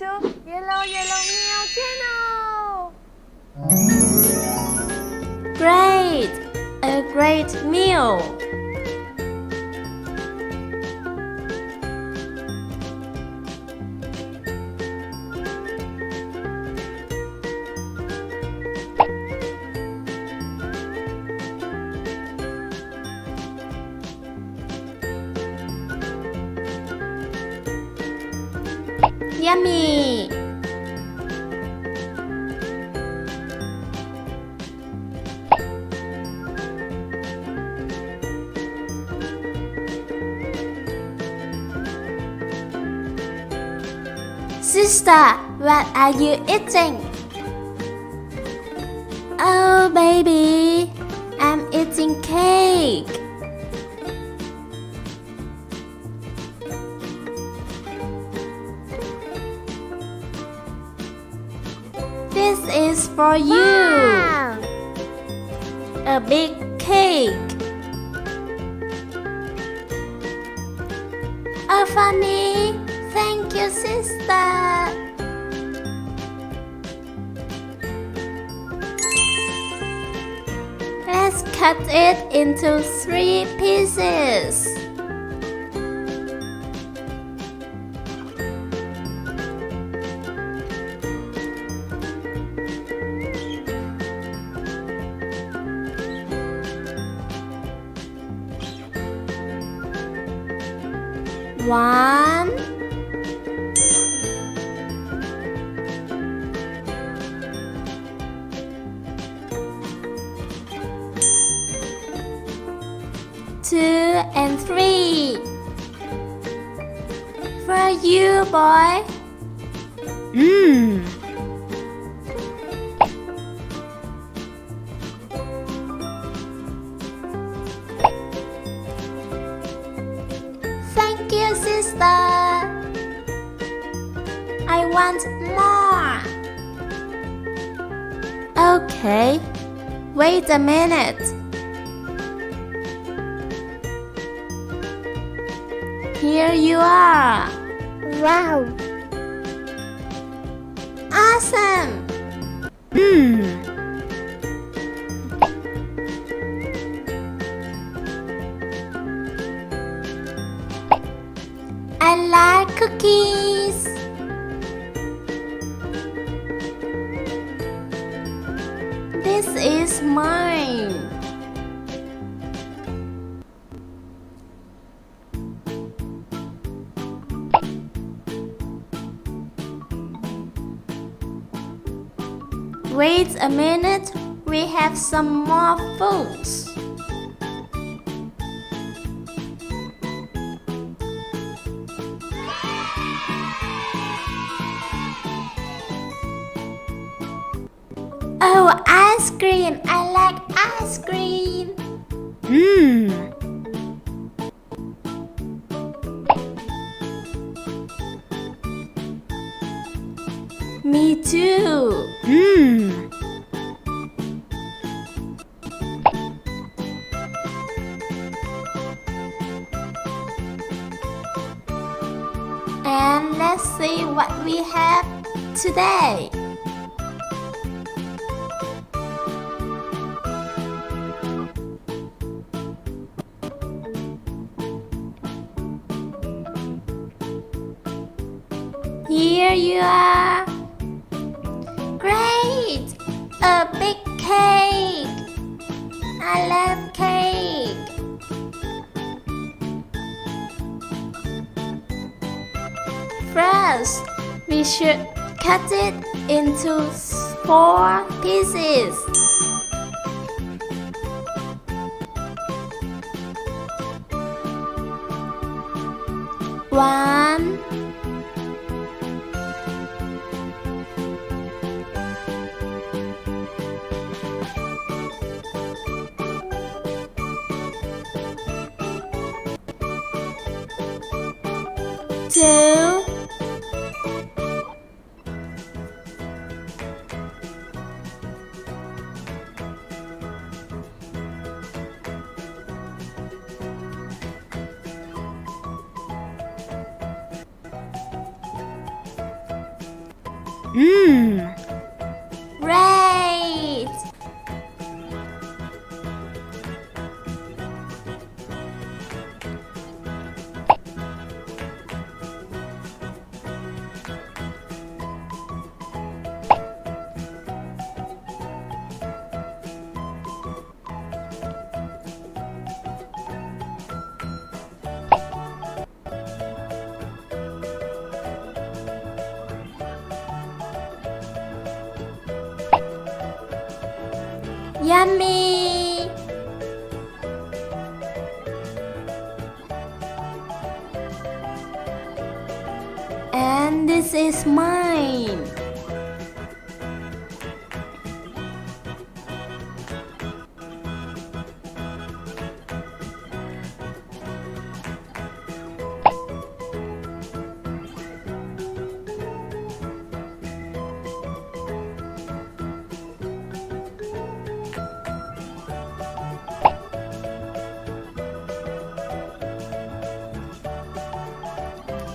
to Yellow Meow channel. Great! A great meal! Yummy! Sister, what are you eating? Oh, baby, I'm eating cake. This is for you. Wow. A big cake. Oh, for me. Thank you, sister. Let's cut it into 3 pieces. One, two, and 3. For you, boy. Thank you, sister. I want more. Okay, wait a minute. Here you are. Wow. Awesome. I like cookies. This is mine. Wait a minute, we have some more foods. Oh, ice cream! I like ice cream. Me too. And let's see what we have today. Here you are. Great! A big cake. I love cake. First, we should cut it into 4 pieces. One, two, Mmm. Great! Yummy! And this is mine.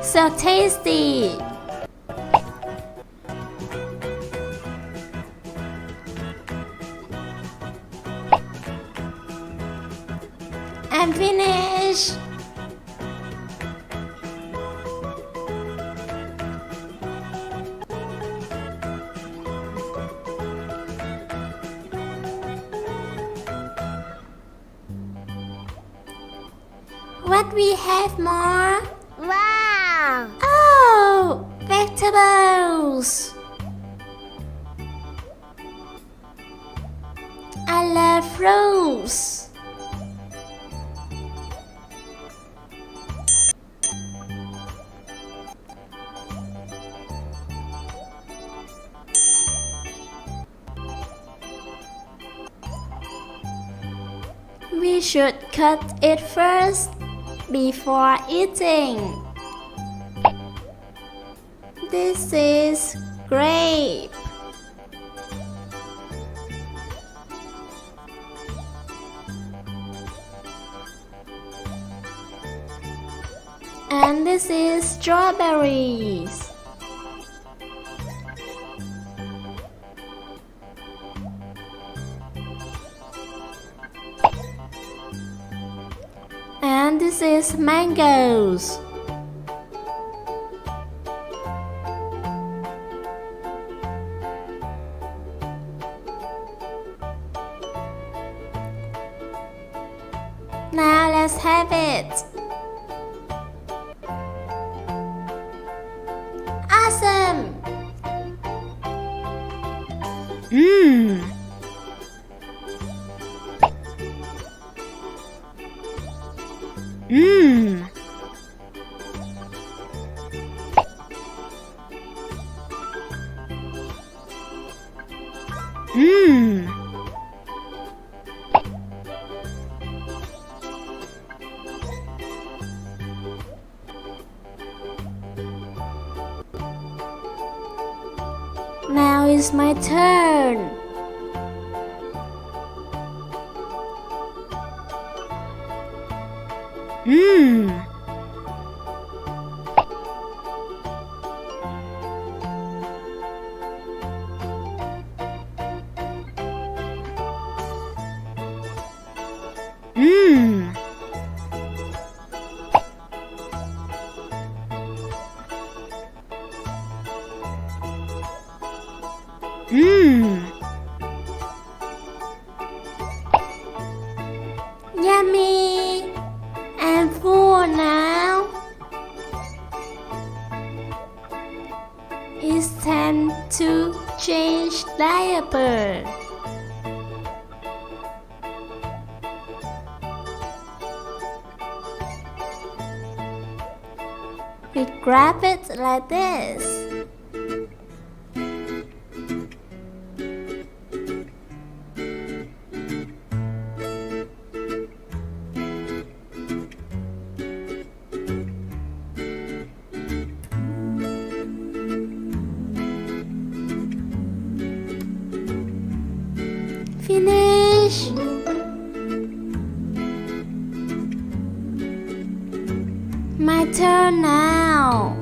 So tasty! I'm finished! What we have more? Wow! Oh, vegetables! I love fruits. We should cut it first before eating. This is grape. And this is strawberries. And this is mangoes. Now let's have it. Awesome! Mmm. Mmm. Mmm. Now it's my turn. Mmm. Mmm. Mmm. Yummy! I'm full now. It's time to change diaper. We grab it like this. Finish. My turn now.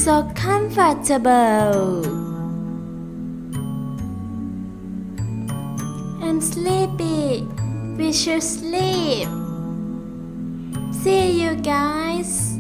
so comfortable. I'm sleepy. We should sleep. See you guys.